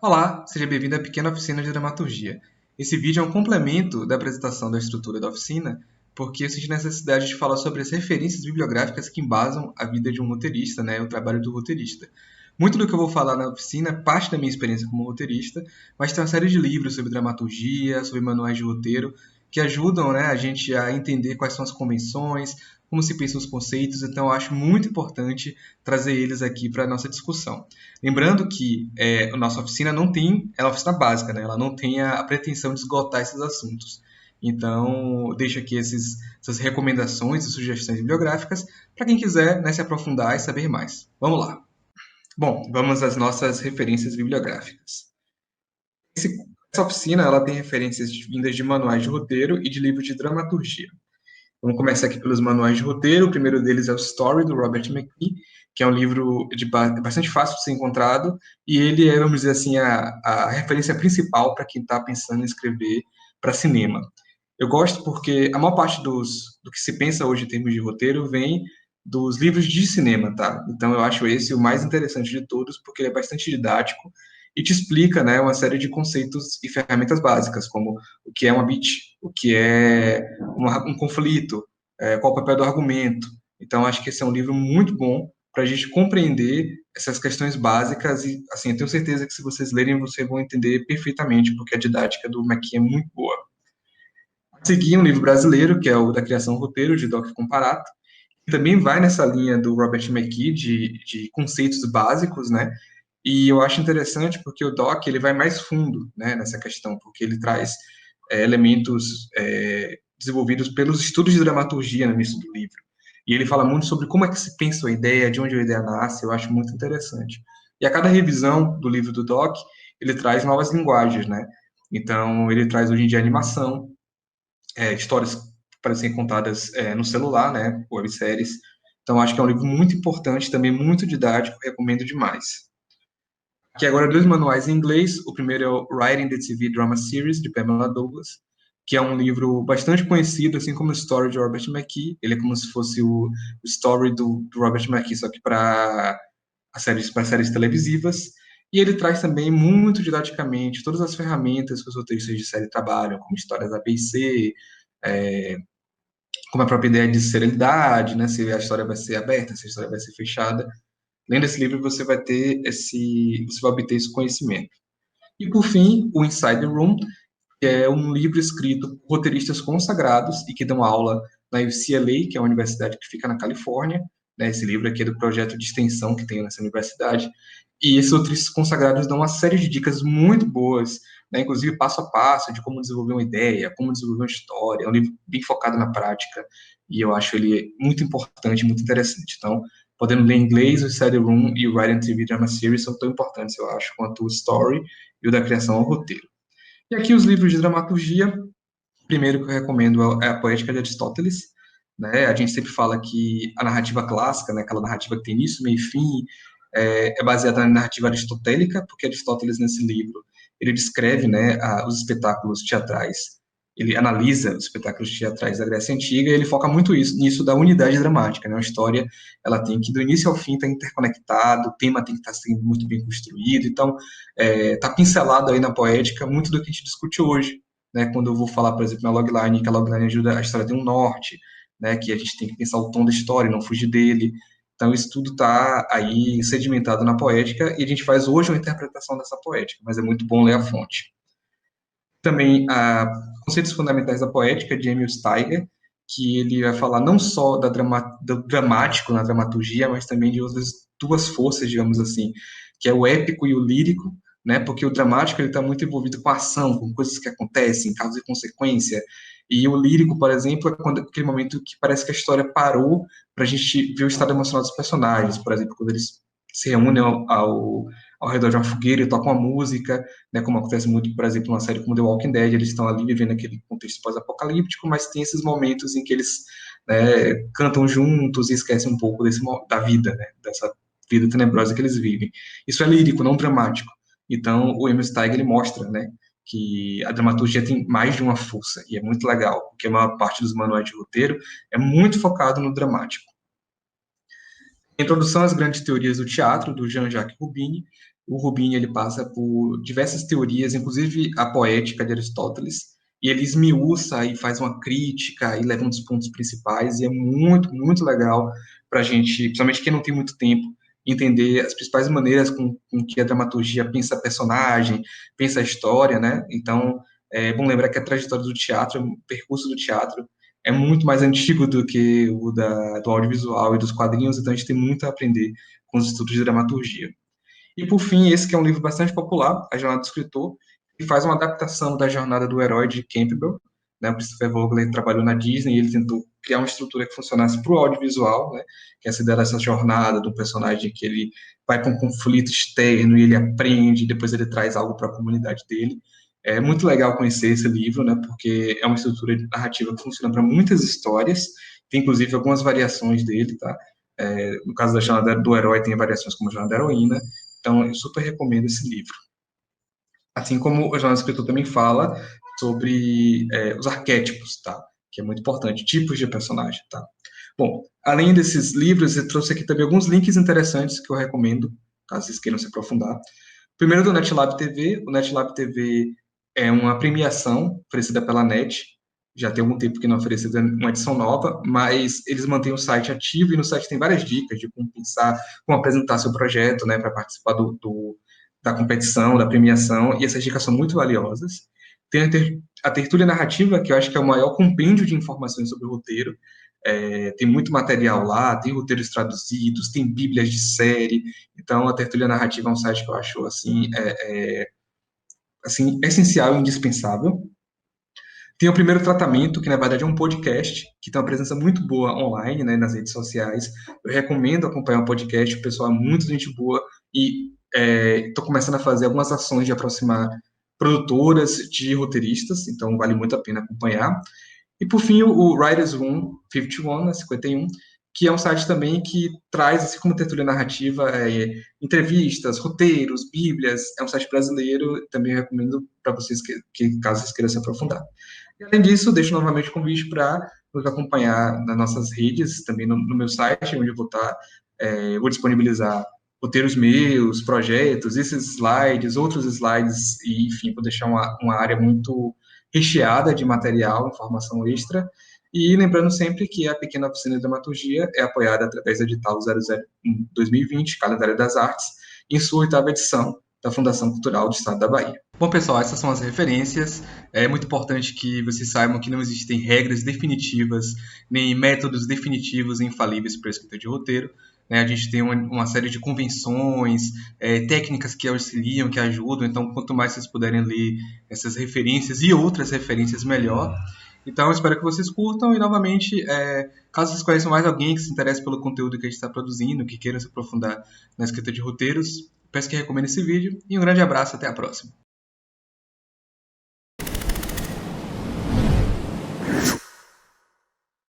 Olá, seja bem-vindo à pequena oficina de dramaturgia. Esse vídeo é um complemento da apresentação da estrutura da oficina, porque eu senti necessidade de falar sobre as referências bibliográficas que embasam a vida de um roteirista, né, o trabalho do roteirista. Muito do que eu vou falar na oficina é parte da minha experiência como roteirista, mas tem uma série de livros sobre dramaturgia, sobre manuais de roteiro, que ajudam, né, a gente a entender quais são as convenções, como se pensam os conceitos, então eu acho muito importante trazer eles aqui para a nossa discussão. Lembrando que a nossa oficina não tem, é uma oficina básica, né? Ela não tem a pretensão de esgotar esses assuntos. Então, deixo aqui essas recomendações e sugestões bibliográficas para quem quiser, né, se aprofundar e saber mais. Vamos lá. Bom, vamos às nossas referências bibliográficas. Essa oficina ela tem referências vindas de manuais de roteiro e de livros de dramaturgia. Vamos começar aqui pelos manuais de roteiro. O primeiro deles é o Story, do Robert McKee, que é um livro bastante fácil de ser encontrado, e ele é, vamos dizer assim, a referência principal para quem está pensando em escrever para cinema. Eu gosto porque a maior parte do que se pensa hoje em termos de roteiro vem dos livros de cinema, tá? Então eu acho esse o mais interessante de todos, porque ele é bastante didático e te explica, né, uma série de conceitos e ferramentas básicas, como o que é uma beat, o que é um conflito, qual o papel do argumento. Então acho que esse é um livro muito bom para a gente compreender essas questões básicas e, assim, eu tenho certeza que se vocês lerem, vocês vão entender perfeitamente, porque a didática do McKee é muito boa. Segui um livro brasileiro, que é o da Criação Roteiro, de Doc Comparato, que também vai nessa linha do Robert McKee, de conceitos básicos, né? E eu acho interessante porque o Doc ele vai mais fundo, né, nessa questão, porque ele traz elementos desenvolvidos pelos estudos de dramaturgia no início do livro. E ele fala muito sobre como é que se pensa a ideia, de onde a ideia nasce, eu acho muito interessante. E a cada revisão do livro do Doc, ele traz novas linguagens, né? Então, ele traz hoje em dia animação, histórias para serem contadas no celular, né, webséries. Então, acho que é um livro muito importante, também muito didático, recomendo demais. Aqui agora dois manuais em inglês. O primeiro é o Writing the TV Drama Series, de Pamela Douglas, que é um livro bastante conhecido, assim como o Story de Robert McKee. Ele é como se fosse o Story do Robert McKee, só que para séries televisivas. E ele traz também muito didaticamente todas as ferramentas que os roteiristas de série trabalham, como histórias A, B e C, é, como a própria ideia de serialidade, né? Se a história vai ser aberta, se a história vai ser fechada. Lendo esse livro, você vai obter esse conhecimento. E por fim, o Inside the Room, que é um livro escrito por roteiristas consagrados e que dão aula na UCLA, que é a universidade que fica na Califórnia. Né? Esse livro aqui é do projeto de extensão que tem nessa universidade. E esses roteiristas consagrados dão uma série de dicas muito boas, né? Inclusive passo a passo de como desenvolver uma ideia, como desenvolver uma história. É um livro bem focado na prática e eu acho ele muito importante, muito interessante. Então, podendo ler em inglês, o Study Room e o Writing TV Drama Series são tão importantes, eu acho, quanto o Story e o da criação ao roteiro. E aqui os livros de dramaturgia. O primeiro que eu recomendo é a Poética de Aristóteles. Né? A gente sempre fala que a narrativa clássica, né, aquela narrativa que tem início, meio e fim, é baseada na narrativa aristotélica, porque Aristóteles, nesse livro, ele descreve, né, os espetáculos teatrais, ele analisa os espetáculos teatrais da Grécia Antiga e ele foca muito nisso da unidade dramática. Né? Uma história ela tem que, do início ao fim, estar interconectado, o tema tem que estar sendo muito bem construído. Então, está pincelado aí na poética muito do que a gente discute hoje. Né, quando eu vou falar, por exemplo, na logline, que a logline ajuda a história a ter um norte, né, que a gente tem que pensar o tom da história, não fugir dele. Então, isso tudo está aí sedimentado na poética e a gente faz hoje uma interpretação dessa poética, mas é muito bom ler a fonte. Também Conceitos Fundamentais da Poética, de Emil Steiger, que ele vai falar não só do dramático na dramaturgia, mas também de outras duas forças, digamos assim, que é o épico e o lírico, né? Porque o dramático ele está muito envolvido com a ação, com coisas que acontecem, causa e consequência. E o lírico, por exemplo, é aquele momento que parece que a história parou para a gente ver o estado emocional dos personagens. Por exemplo, quando eles se reúnem ao redor de uma fogueira e tocam uma música, né, como acontece muito, por exemplo, numa série como The Walking Dead, eles estão ali vivendo aquele contexto pós-apocalíptico, mas tem esses momentos em que eles cantam juntos e esquecem um pouco da vida, né, dessa vida tenebrosa que eles vivem. Isso é lírico, não dramático. Então, o Emil Steiger, ele mostra, né, que a dramaturgia tem mais de uma força, e é muito legal, porque a maior parte dos manuais de roteiro é muito focado no dramático. Introdução às grandes teorias do teatro, do Jean-Jacques Rubini, O Rubini ele passa por diversas teorias, inclusive a poética de Aristóteles, e ele esmiuça e faz uma crítica e leva um dos pontos principais, e é muito, muito legal para a gente, principalmente quem não tem muito tempo, entender as principais maneiras com que a dramaturgia pensa a personagem, pensa a história, né? Então, é bom lembrar que a trajetória do teatro, o percurso do teatro, é muito mais antigo do que do audiovisual e dos quadrinhos, então a gente tem muito a aprender com os estudos de dramaturgia. E, por fim, esse que é um livro bastante popular, A Jornada do Escritor, que faz uma adaptação da Jornada do Herói de Campbell. Né? O Christopher Vogler trabalhou na Disney e ele tentou criar uma estrutura que funcionasse para o audiovisual, né? Que é essa ideia dessa jornada do personagem que ele vai para um conflito externo e ele aprende, e depois ele traz algo para a comunidade dele. É muito legal conhecer esse livro, né? Porque é uma estrutura narrativa que funciona para muitas histórias, tem inclusive algumas variações dele, tá? No caso da Jornada do Herói, tem variações como a Jornada da Heroína, então, eu super recomendo esse livro. Assim como o Jornal do Escritor também fala sobre os arquétipos, tá? Que é muito importante, tipos de personagem, tá? Bom, além desses livros, eu trouxe aqui também alguns links interessantes que eu recomendo, caso vocês queiram se aprofundar. Primeiro do NetLab TV. O NetLab TV é uma premiação oferecida pela NET. Já tem algum tempo que não é oferecida uma edição nova, mas eles mantêm o site ativo e no site tem várias dicas de como pensar, como apresentar seu projeto, né, para participar da competição, da premiação, e essas dicas são muito valiosas. Tem a tertúlia narrativa, que eu acho que é o maior compêndio de informações sobre o roteiro. Tem muito material lá, tem roteiros traduzidos, tem bíblias de série. Então, a tertúlia narrativa é um site que eu acho assim essencial e indispensável. Tem o Primeiro Tratamento, que na verdade é um podcast, que tem uma presença muito boa online, né, nas redes sociais. Eu recomendo acompanhar o podcast, o pessoal é muito gente boa e estou começando a fazer algumas ações de aproximar produtoras de roteiristas, então vale muito a pena acompanhar. E por fim, o Writers Room 51, né, 51, que é um site também que traz, assim como tertúlia narrativa, entrevistas, roteiros, bíblias. É um site brasileiro, também recomendo para vocês que caso vocês queiram se aprofundar. E, além disso, deixo novamente o convite para nos acompanhar nas nossas redes, também no meu site, onde eu vou estar, vou disponibilizar roteiros meus, projetos, esses slides, outros slides, e, enfim, vou deixar uma área muito recheada de material, informação extra. E lembrando sempre que a Pequena Oficina de Dramaturgia é apoiada através do edital 001 2020, Calendário das Artes, em sua oitava edição da Fundação Cultural do Estado da Bahia. Bom, pessoal, essas são as referências. É muito importante que vocês saibam que não existem regras definitivas, nem métodos definitivos e infalíveis para a escrita de roteiro. Né? A gente tem uma série de convenções, técnicas que auxiliam, que ajudam. Então, quanto mais vocês puderem ler essas referências e outras referências, melhor. Então, eu espero que vocês curtam e, novamente, caso vocês conheçam mais alguém que se interesse pelo conteúdo que a gente está produzindo, que queira se aprofundar na escrita de roteiros, peço que recomende esse vídeo e um grande abraço, até a próxima.